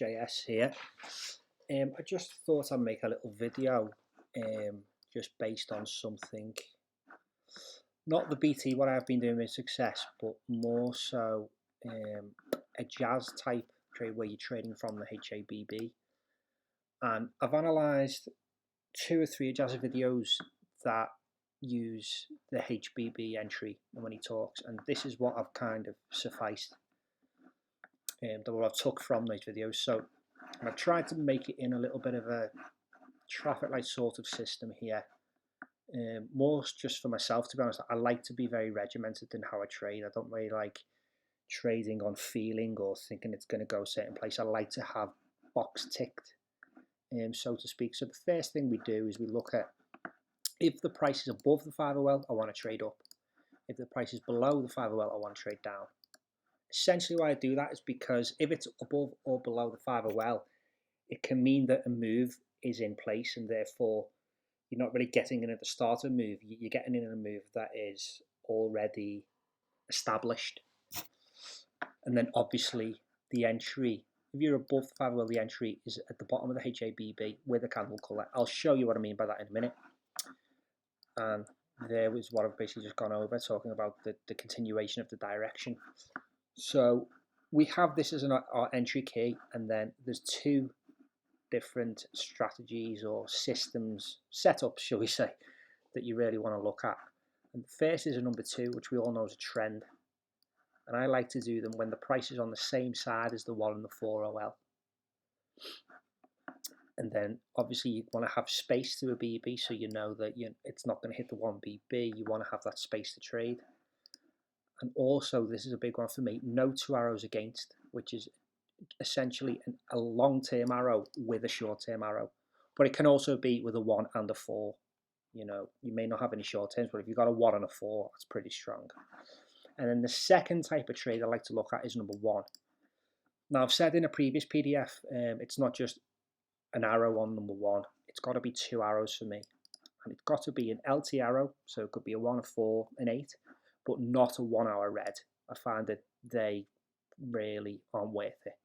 JS here. I just thought I'd make a little video just based on something, not the BT, what I've been doing with success, but more so a jazz type trade where you're trading from the HABB. And I've analysed 2 or 3 jazz videos that use the HBB entry when he talks, and this is what I've kind of sufficed that what I've took from those videos. So I've tried to make it in a little bit of a traffic light sort of system here, more just for myself, to be honest. I like to be very regimented in how I trade. I don't really like trading on feeling or thinking it's going to go a certain place. I like to have box ticked, so to speak. So the first thing we do is we look at, if the price is above the 5OL, I want to trade up. If the price is below the 5OL, I want to trade down. Essentially why I do that is because if it's above or below the 5OL, it can mean that a move is in place, and therefore you're not really getting in at the start of a move. You're getting in a move that is already established. And then obviously the entry, if you're above the 5OL, the entry is at the bottom of the HABB with a candle colour. I'll show you what I mean by that in a minute. And there was what I've basically just gone over, talking about the continuation of the direction. So we have this as our entry key, and then there's 2 different strategies or systems, setups, shall we say, that you really want to look at. And the first is a number 2, which we all know is a trend. And I like to do them when the price is on the same side as the 1 and the 4OL. And then obviously you want to have space to a BB, so you know that it's not going to hit the 1BB. You want to have that space to trade. And also, this is a big one for me, no 2 arrows against, which is essentially a long-term arrow with a short-term arrow. But it can also be with a 1 and a 4. You may not have any short terms, but if you've got a 1 and a 4, that's pretty strong. And then the second type of trade I like to look at is number 1. Now, I've said in a previous PDF, it's not just an arrow on number 1. It's got to be 2 arrows for me. And it's got to be an LT arrow, so it could be a 1, a 4, an 8, but not a 1 hour red. I find that they really aren't worth it.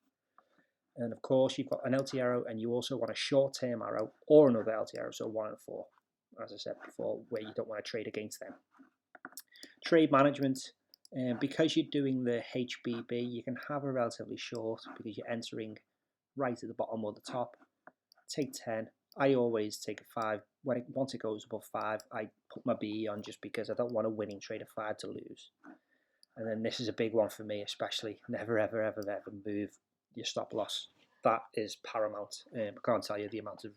And of course, you've got an LT arrow, and you also want a short-term arrow or another LT arrow, so 1 and a 4, as I said before, where you don't want to trade against them. Trade management, because you're doing the HBB, you can have a relatively short because you're entering right at the bottom or the top. Take 10. I always take a 5. Once it goes above 5, I put my BE on, just because I don't want a winning trade of 5 to lose. And then this is a big one for me, especially. Never, ever, ever, ever move your stop loss. That is paramount. I can't tell you the amount of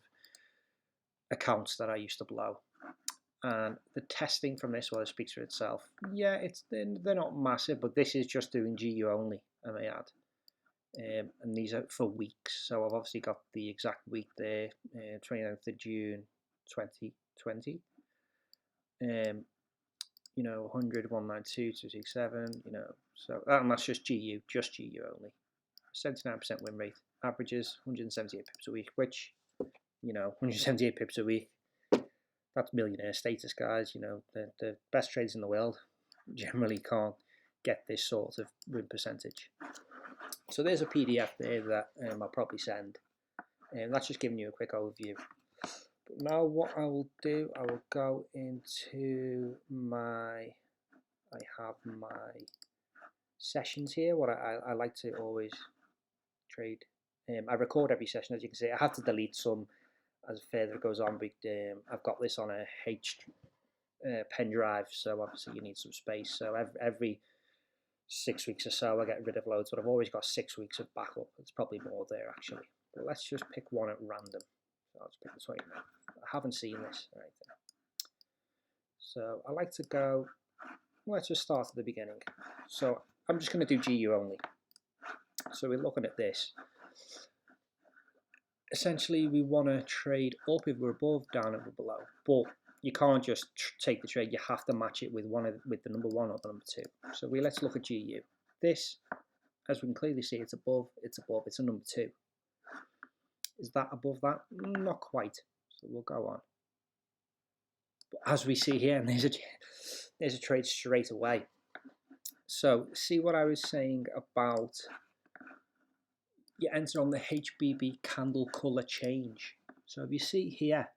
accounts that I used to blow. And the testing from this, well, it speaks for itself. Yeah, they're not massive, but this is just doing GU only, I may add. And these are for weeks, so I've obviously got the exact week there, 29th of June 2020. 100, 192, 267, so that's just GU only. 79% win rate, averages 178 pips a week, which 178 pips a week, that's millionaire status, guys. The best traders in the world generally can't get this sort of win percentage. So there's a PDF there that I'll probably send, and that's just giving you a quick overview. But now what I will do, I will go into I have my sessions here, what I like to always trade. I record every session, as you can see. I have to delete some as further it goes on, but I've got this on a pen drive, so obviously you need some space. So every 6 weeks or so I get rid of loads, but I've always got 6 weeks of backup. It's probably more there actually, but let's just pick one at random. So I'll just pick the 29th. I haven't seen this or anything, so I like to go, let's just start at the beginning. So I'm just going to do GU only. So we're looking at this. Essentially we want to trade up if we're above, down if we're below, but you can't just take the trade. You have to match it with the number 1 or the number 2. So let's look at GU. This, as we can clearly see, it's above. It's a number 2. Is that above that? Not quite. So we'll go on. But as we see here, and there's a trade straight away. So see what I was saying about you enter on the HBB candle color change. So if you see here,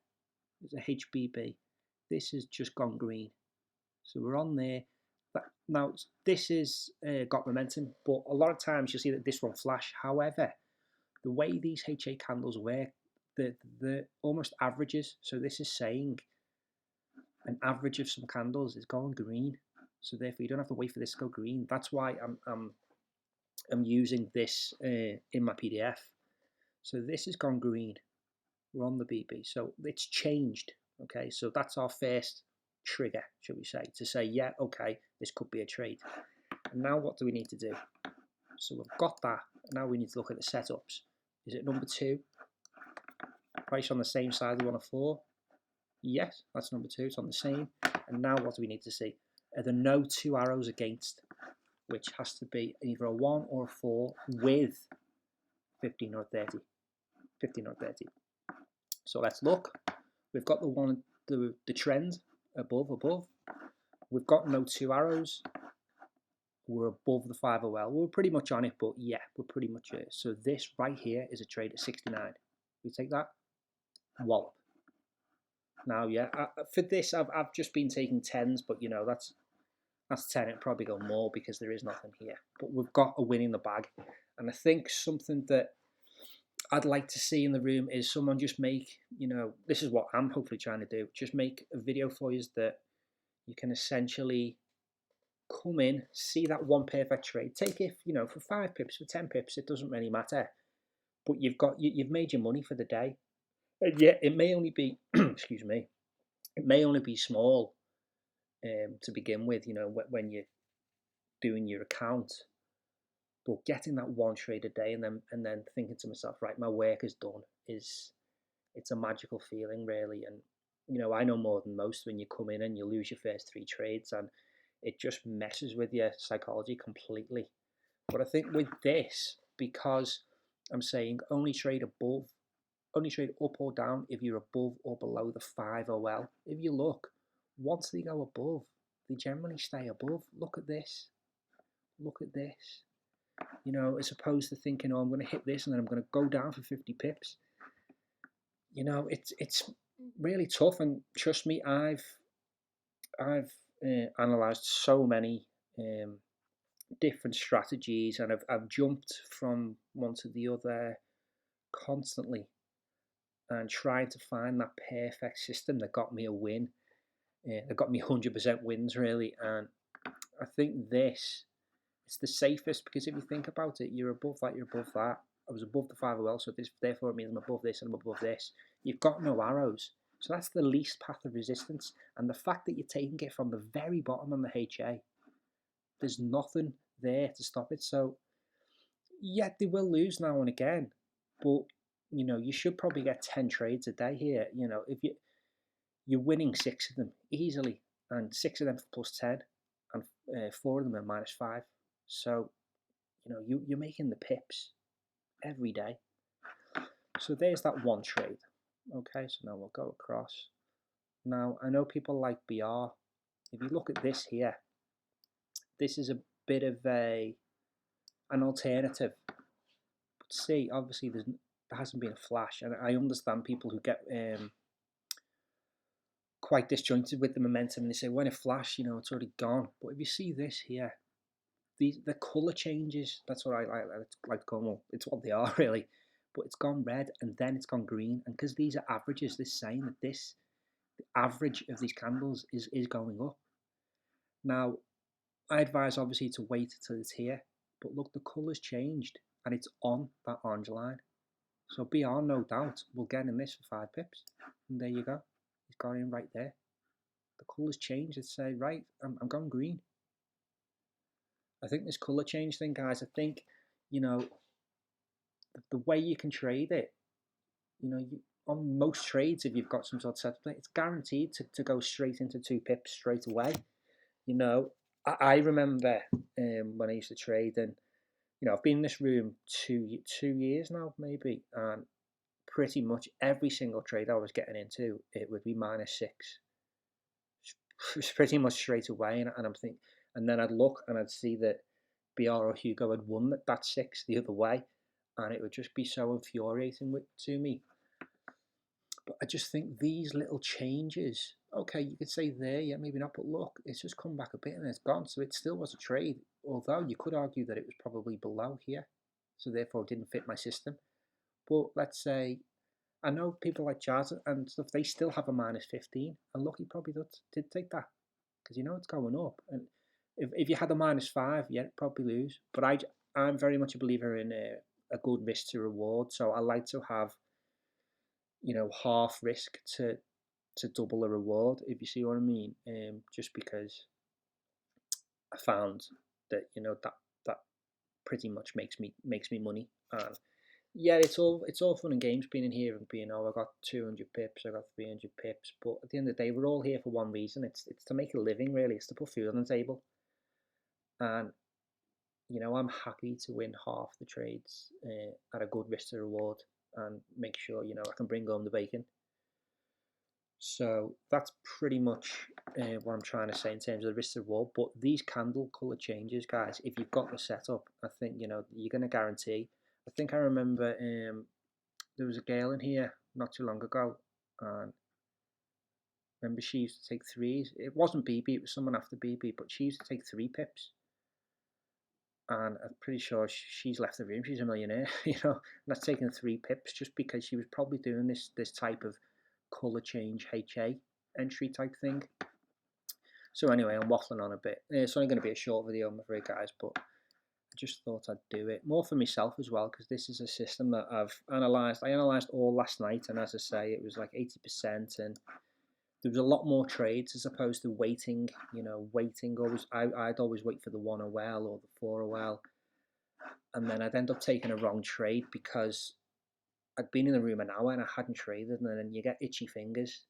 there's a HBB. This has just gone green. So we're on there. Now this is got momentum, but a lot of times you see that this one flash. However, the way these HA candles work, the almost averages. So this is saying an average of some candles is going green. So therefore, you don't have to wait for this to go green. That's why I'm using this in my PDF. So this has gone green. We're on the BB. So it's changed. Okay, so that's our first trigger, shall we say, to say, yeah, okay, this could be a trade. And now what do we need to do? So we've got that. Now we need to look at the setups. Is it number 2? Price on the same side of 1 of 4? Yes, that's number 2. It's on the same. And now what do we need to see? Are there no 2 arrows against, which has to be either a 1 or a 4 with 15 or 30. 15 or 30. So let's look. We've got the trend above. We've got no 2 arrows. We're above the 5OL. We're pretty much on it, but yeah, we're pretty much here. So this right here is a trade at 69. We take that. Wallop. Now, yeah, for this, I've just been taking 10s, but you know, that's 10. It'll probably go more because there is nothing here. But we've got a win in the bag. And I think something that I'd like to see in the room is someone just make, you know, this is what I'm hopefully trying to do, just make a video for you that you can essentially come in, see that one perfect trade, take it, you know, for 5 pips, for 10 pips, it doesn't really matter. But you've made your money for the day. And yeah, it may only be, excuse me, it may only be small to begin with, you know, when you're doing your account. But getting that one trade a day and then thinking to myself, right, my work is done, it's a magical feeling, really. And you know, I know more than most when you come in and you lose your first 3 trades, and it just messes with your psychology completely. But I think with this, because I'm saying only trade up or down if you're above or below the 5OL. If you look, once they go above, they generally stay above. Look at this. Look at this. You know, as opposed to thinking, oh, I'm going to hit this and then I'm going to go down for 50 pips. You know, it's really tough. And trust me, I've analysed so many different strategies, and I've jumped from one to the other constantly and trying to find that perfect system that got me a win. That got me 100% wins, really. And I think this, it's the safest, because if you think about it, you're above that, you're above that. I was above the 5OL, so this, therefore it means I'm above this and I'm above this. You've got no arrows. So that's the least path of resistance. And the fact that you're taking it from the very bottom on the HA, there's nothing there to stop it. So, yeah, they will lose now and again. But, you know, you should probably get 10 trades a day here. You know, if you're winning 6 of them easily, and 6 of them for plus 10, and 4 of them are minus 5. So, you know, you're making the pips every day. So there's that one trade. Okay, so now we'll go across. Now, I know people like BR. If you look at this here, this is a bit of an alternative. But see, obviously there hasn't been a flash, and I understand people who get quite disjointed with the momentum, and they say, when it flash, you know, it's already gone. But if you see this here, the colour changes. That's what I like to call them. Well, it's what they are, really. But it's gone red and then it's gone green, and because these are averages, this is saying that the average of these candles is going up. Now, I advise obviously to wait until it's here, but look, the colour's changed and it's on that orange line. So BR, no doubt, will get in this for 5 pips, and there you go. It's got in right there. The colour's changed. It's say, right, I'm going green. I think this colour change thing, guys, I think, you know, the way you can trade it, you know, on most trades, if you've got some sort of setup, it's guaranteed to go straight into 2 pips straight away. You know, I remember when I used to trade, and you know, I've been in this room 2 years now, maybe, and pretty much every single trade I was getting into, it would be minus 6. It's pretty much straight away, and I'm thinking, and then I'd look and I'd see that BR or Hugo had won that 6 the other way, and it would just be so infuriating to me. But I just think these little changes, okay, you could say there, yeah, maybe not, but look, it's just come back a bit and it's gone. So it still was a trade, although you could argue that it was probably below here, so therefore it didn't fit my system. But let's say, I know people like Jazz and stuff, they still have a minus 15, and look, he probably did take that, because you know it's going up. And if you had a minus 5, yeah, probably lose. But I'm very much a believer in a good risk to reward, so I like to have, you know, half risk to double the reward, if you see what I mean. Just because I found that, you know, that pretty much makes me money. And yeah, it's all fun and games being in here and being, oh, I got 200 pips, I got 300 pips, but at the end of the day, we're all here for one reason. It's to make a living, really. It's to put food on the table. And you know, I'm happy to win half the trades at a good risk to reward and make sure, you know, I can bring home the bacon. So that's pretty much what I'm trying to say in terms of the risk to reward. But these candle colour changes, guys, if you've got the setup, I think, you know, you're going to guarantee. I think I remember there was a girl in here not too long ago, and remember she used to take threes. It wasn't BB, it was someone after BB, but she used to take 3 pips. And I'm pretty sure she's left the room. She's a millionaire, you know, and that's taking 3 pips just because she was probably doing this type of colour change HA entry type thing. So anyway, I'm waffling on a bit. It's only going to be a short video, I'm afraid, guys, but I just thought I'd do it more for myself as well, because this is a system that I've analysed. I analysed all last night, and as I say, it was like 80%, and there was a lot more trades as opposed to waiting. You know, waiting always. I'd always wait for the 1 OL or the 4 OL, and then I'd end up taking a wrong trade because I'd been in the room an hour and I hadn't traded, and then you get itchy fingers.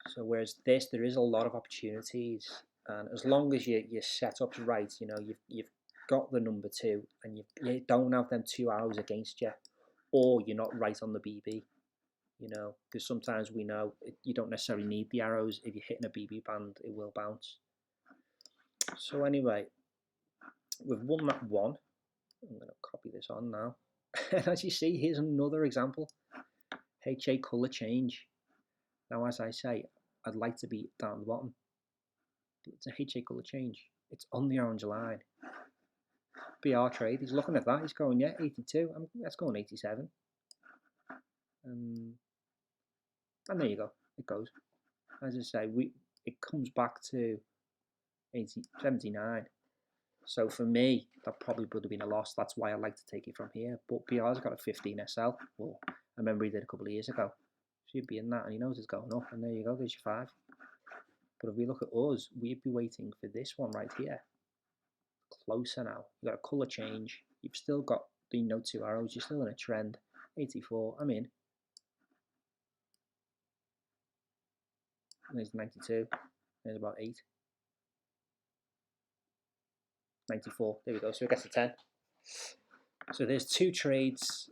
So whereas this, there is a lot of opportunities, and as long as your setup's right, you know, you've got the number 2, and you don't have them 2 arrows against you, or you're not right on the BB. You know, because sometimes we know you don't necessarily need the arrows. If you're hitting a BB band, it will bounce. So anyway, we've won that one. I'm going to copy this on now. And as you see, here's another example. HA colour change. Now, as I say, I'd like to be down the bottom. But it's a HA colour change. It's on the orange line. BR trade, he's looking at that. He's going, yeah, 82. Let's go on 87. And there you go. It goes. As I say, it comes back to 79. So for me, that probably would have been a loss. That's why I like to take it from here. But BR's got a 15 SL. Well, I remember he did a couple of years ago. So you'd be in that, and he knows it's going up. And there you go, there's your 5. But if we look at us, we'd be waiting for this one right here. Closer now. You've got a colour change. You've still got the no 2 arrows. You're still in a trend. 84. I'm in. And there's 92. There's about 8. 94. There we go. So it gets a 10. So there's 2 trades,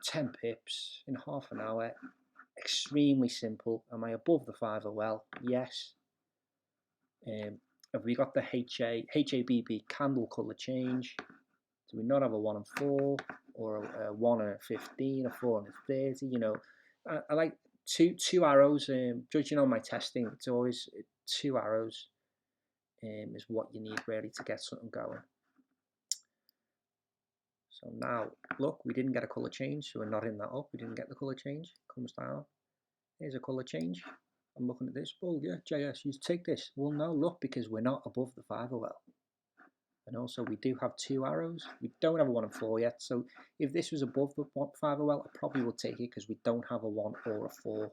10 pips in half an hour. Extremely simple. Am I above the 5 OL? Yes. Have we got the HABB candle colour change? Do we not have a 1 and 4, or a 1 and a 15, a 4 and a 30? You know, I like two arrows. Judging on my testing, it's always 2 arrows is what you need really to get something going. So now, look, we didn't get a colour change, so we're not in that up. We didn't get the colour change. Comes down. Here's a colour change. I'm looking at this. Well, yeah, JS, you take this. Well, no, look, because we're not above the 5 OL. And also, we do have 2 arrows. We don't have a 1 and 4 yet. So if this was above the 5 OL, I probably would take it because we don't have a 1 or a 4,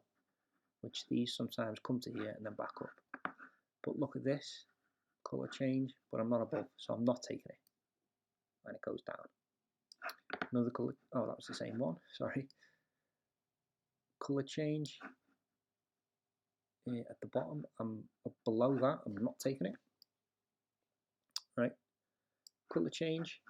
which these sometimes come to here and then back up. But look at this. Colour change, but I'm not above, so I'm not taking it. And it goes down. Another colour. Oh, that was the same one. Sorry. Colour change. At the bottom, I'm below that. I'm not taking it. Right. Colour change.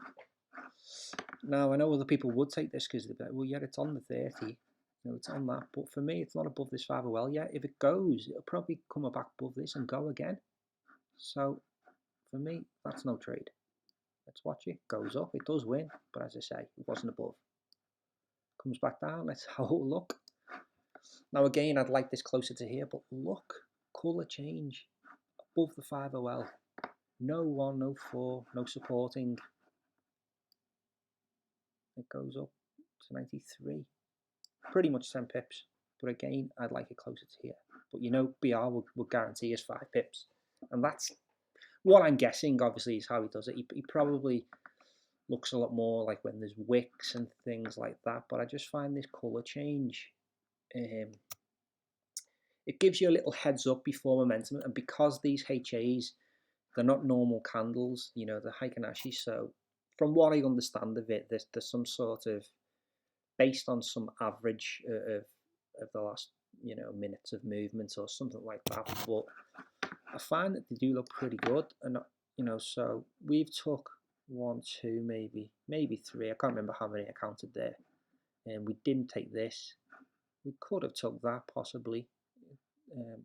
Now I know other people would take this because they're like, well, yeah, it's on the 30. You know, it's on that. But for me, it's not above this 5 OL yet. If it goes, it'll probably come back above this and go again. So for me, that's no trade. Let's watch it. Goes up. It does win, but as I say, it wasn't above. Comes back down. Let's have a look. Now again, I'd like this closer to here, but look, colour change above the 5OL. No 1, no 4, no supporting. It goes up to 93. Pretty much 10 pips. But again, I'd like it closer to here. But you know, BR will guarantee us 5 pips. And that's what I'm guessing, obviously, is how he does it. He probably looks a lot more like when there's wicks and things like that. But I just find this colour change, it gives you a little heads up before momentum. And because these HAs, they're not normal candles, you know, they're Heikin-Ashi. So from what I understand of it, there's some sort of, based on some average of the last, you know, minutes of movement or something like that. But I find that they do look pretty good. And, you know, so we've took 1, 2, maybe 3. I can't remember how many I counted there. And we didn't take this. We could have took that possibly.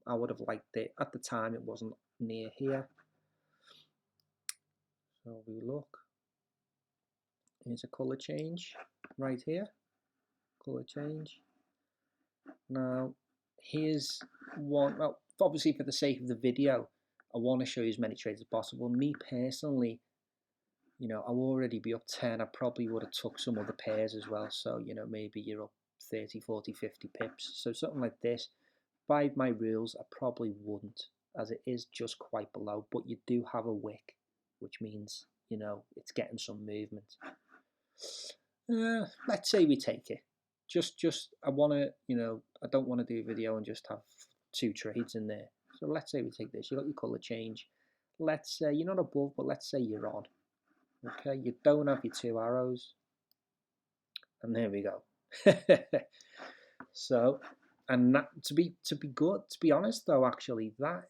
I would have liked it. At the time, it wasn't near here. So we look. Here's a colour change right here. Colour change. Now, here's one. Well, obviously, for the sake of the video, I want to show you as many trades as possible. Me personally, you know, I'll already be up 10. I probably would have took some other pairs as well. So, you know, maybe you're up 30, 40, 50 pips. So something like this. By my rules, I probably wouldn't, as it is just quite below. But you do have a wick, which means, you know, it's getting some movement. Let's say we take it. Just I want to, you know, I don't want to do a video and just have 2 trades in there. So let's say we take this. You got your colour change. Let's say you're not above, but let's say you're on. Okay, you don't have your 2 arrows, and there we go. So, and that, to be honest though, actually, that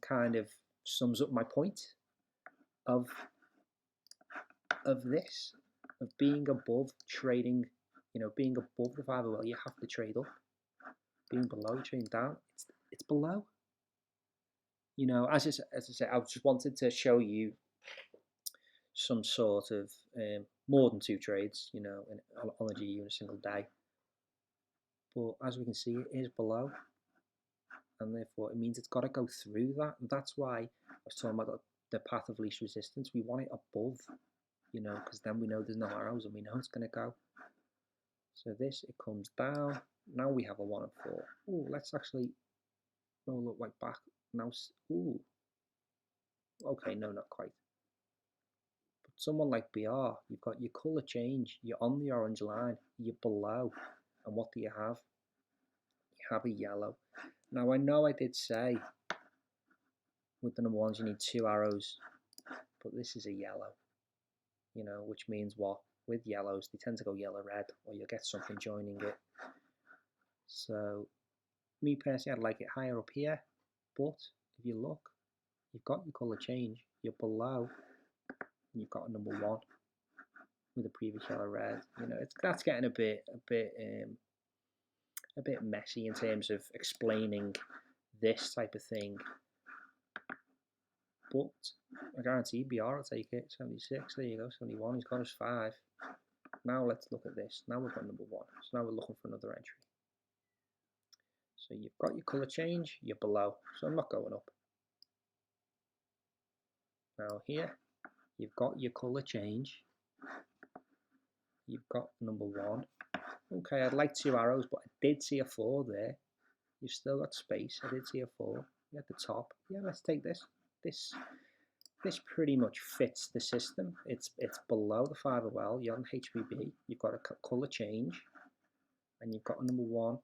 kind of sums up my point of this, of being above, trading, you know, being above the 5OL, you have to trade up. Being below, trading down, it's below. You know, as I said, I just wanted to show you some sort of more than 2 trades, you know, on a GU in a single day. But as we can see, it is below, and therefore it means it's got to go through that. And that's why I was talking about the path of least resistance. We want it above, you know, because then we know there's no arrows and we know it's going to go. So this, it comes down. Now we have a 1 and 4. Oh, let's actually roll it right back. Now, ooh. Okay, no, not quite. But someone like BR, you've got your colour change. You're on the orange line. You're below. And what do you have? You have a yellow. Now, I know I did say with the number 1s you need 2 arrows. But this is a yellow. You know, which means what? With yellows, they tend to go yellow-red, or you'll get something joining it. So, me personally, I'd like it higher up here. But if you look, you've got your colour change. You're below, and you've got a number 1 with a previous yellow-red. You know, that's getting a bit messy in terms of explaining this type of thing. But I guarantee BR will take it. 76, there you go. 71, he's got us 5. Now let's look at this. Now we've got number 1. So now we're looking for another entry. So you've got your colour change, you're below. So I'm not going up. Now here, you've got your colour change. You've got number 1. Okay, I'd like 2 arrows, but I did see a 4 there. You've still got space. I did see a 4 at the top. Yeah, let's take this. This pretty much fits the system. It's below the 5OL. You're on HBB. You've got a colour change, and you've got a number 1,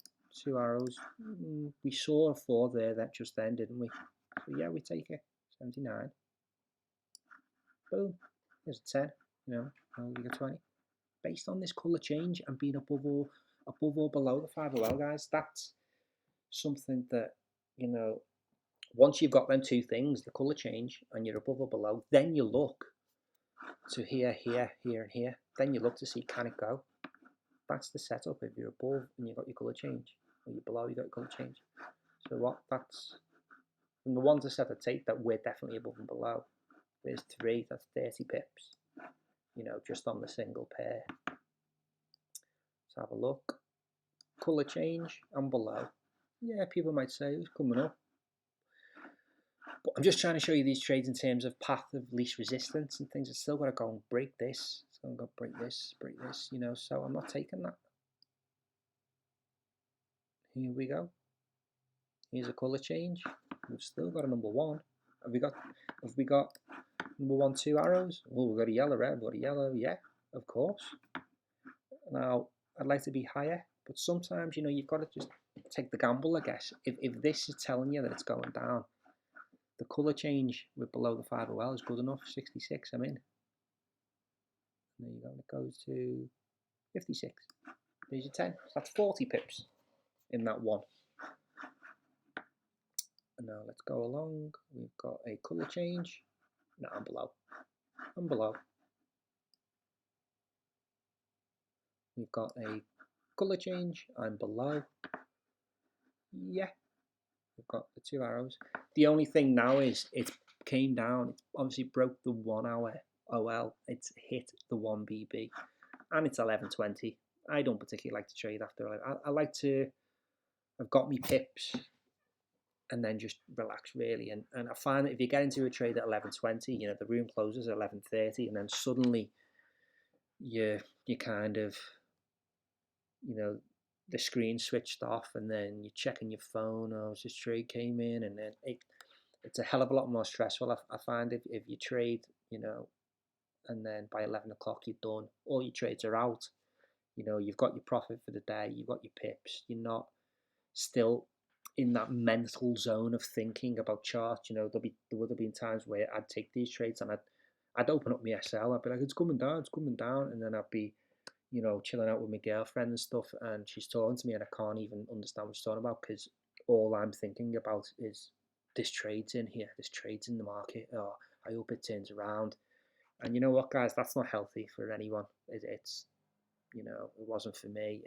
2 arrows. We saw a 4 there that just then, didn't we? So yeah, we take it. 79. Boom. There's a 10. You know, we get 20. Based on this colour change and being above or below the 5OL, guys, that's something that, you know, once you've got them 2 things, the colour change, and you're above or below, then you look to here, here, here, and here. Then you look to see, can it go? That's the setup. If you're above and you've got your colour change, or you're below, you've got your colour change. So what? That's from the ones I said I take that we're definitely above and below. There's 3. That's 30 pips. you know, just on the single pair. Let's have a look. Colour change and below. Yeah, people might say it's coming up. But I'm just trying to show you these trades in terms of path of least resistance and things. It's still got to go and break this. It's going to go break this, you know, so I'm not taking that. Here we go. Here's a colour change. We've still got a number one. Have we got number 1, 2 arrows? Oh, we've got a yellow, red, we've got a yellow, yeah, of course. Now, I'd like to be higher, but sometimes, you know, you've got to just take the gamble, I guess. If this is telling you that it's going down, the colour change with below the 5OL is good enough. 66, I'm in. There you go, it goes to 56. There's your 10. So that's 40 pips in that one. And now let's go along. We've got a colour change. No, I'm below. I'm below. We've got a colour change. I'm below. Yeah. We've got the 2 arrows. The only thing now is it came down. It obviously broke the 1 hour OL. It's hit the 1 BB. And it's 11.20. I don't particularly like to trade after 11. I like to have got me pips and then just relax really. And I find that if you get into a trade at 11.20, you know, the room closes at 11.30 and then suddenly you kind of, you know, the screen switched off and then you're checking your phone, oh, this trade came in, and then it's a hell of a lot more stressful. I find if you trade, you know, and then by 11 o'clock you're done, all your trades are out, you know, you've got your profit for the day, you've got your pips, you're not still in that mental zone of thinking about charts. You know, there would have been times where I'd take these trades and I'd open up my SL, I'd be like, it's coming down, and then I'd be, you know, chilling out with my girlfriend and stuff, and she's talking to me and I can't even understand what she's talking about because all I'm thinking about is this trade's in here, this trade's in the market, oh, I hope it turns around. And you know what, guys, that's not healthy for anyone. It's, you know, it wasn't for me.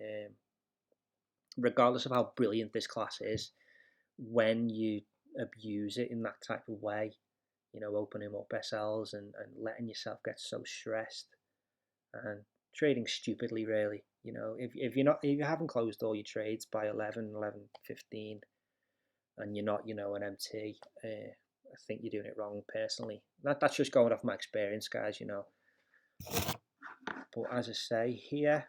Regardless of how brilliant this class is, when you abuse it in that type of way, you know, opening up SLs and letting yourself get so stressed and trading stupidly, really, you know, if you haven't closed all your trades by 11:15 and you're not, you know, an MT, I think you're doing it wrong personally. That's just going off my experience, guys, you know. But as I say, here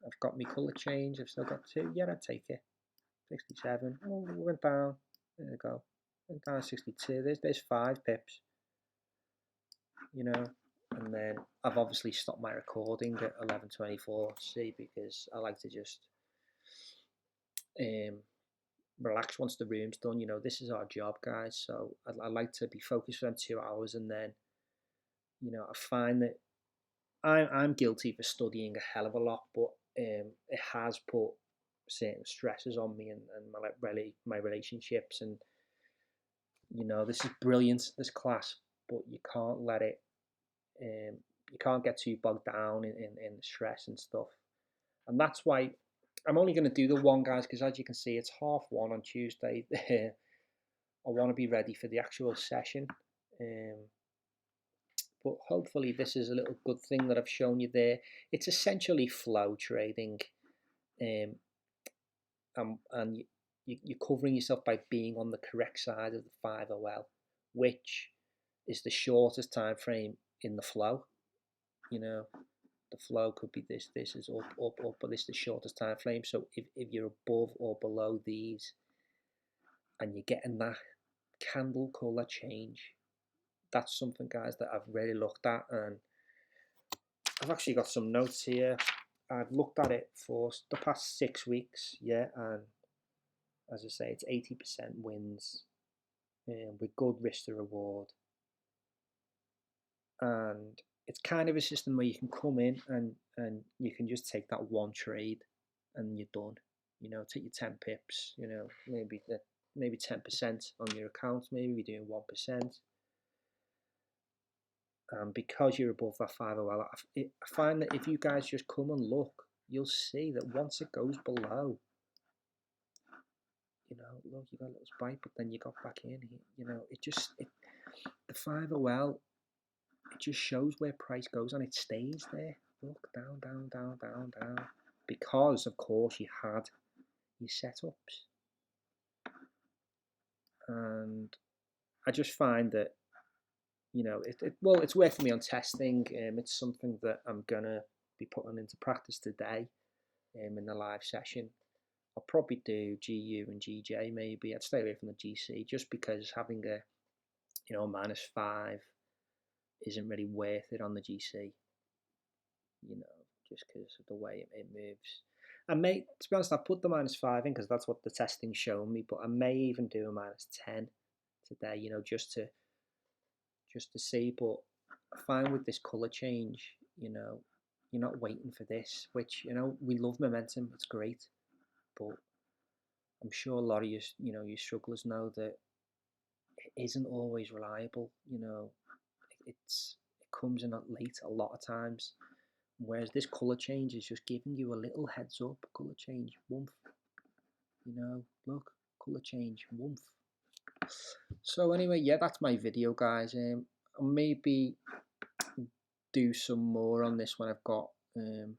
I've got my colour change, I've still got 2, yeah, I'd take it. 67, oh, we went down, there we go, went down 62, there's 5 pips, you know. And then I've obviously stopped my recording at 11:24, see, because I like to just relax once the room's done. You know, this is our job, guys, so I like to be focused for them 2 hours, and then, you know, I find that I'm guilty for studying a hell of a lot, but it has put certain stresses on me and my relationships, and, you know, this is brilliant, this class, but you can't let it, you can't get too bogged down in the stress and stuff. And that's why I'm only going to do the one, guys, because as you can see, it's 1:30 on Tuesday. I want to be ready for the actual session. But hopefully this is a little good thing that I've shown you there. It's essentially flow trading. And you're covering yourself by being on the correct side of the 5OL, which is the shortest time frame in the flow. You know, the flow could be this is up, but this is the shortest time frame. So if you're above or below these and you're getting that candle color change, that's something, guys, that I've really looked at, and I've actually got some notes here. I've looked at it for the past 6 weeks, yeah, and as I say, it's 80% wins, with good risk to reward, and it's kind of a system where you can come in and you can just take that one trade and you're done. You know, take your 10 pips, you know, maybe 10% on your account, maybe you're doing 1%. Because you're above that 5OL, I find that if you guys just come and look, you'll see that once it goes below, you know, look, you got a little spike, but then you got back in, you know, the 5OL it just shows where price goes and it stays there. Look, down, down, down, down, down. Because, of course, you had your setups. And I just find that, you know, well, it's working me on testing. It's something that I'm going to be putting into practice today in the live session. I'll probably do GU and GJ maybe. I'd stay away from the GC just because having a, you know, -5 isn't really worth it on the GC, you know, just because of the way it moves. I may, to be honest, I put the -5 in because that's what the testing's shown me, but I may even do a -10 today, you know, just to see. But I find with this colour change, you know, you're not waiting for this, which, you know, we love momentum, it's great, but I'm sure a lot of you, you know, you strugglers know that it isn't always reliable. You know, it comes in late a lot of times. Whereas this colour change is just giving you a little heads up. Colour change, woof. You know, look, colour change, woof. So anyway, yeah, that's my video, guys. I'll maybe do some more on this when I've got a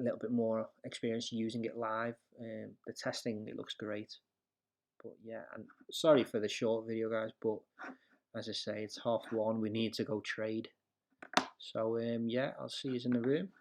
little bit more experience using it live. The testing, it looks great. But yeah, and sorry for the short video, guys, but as I say, it's 1:30. We need to go trade. So yeah, I'll see you in the room.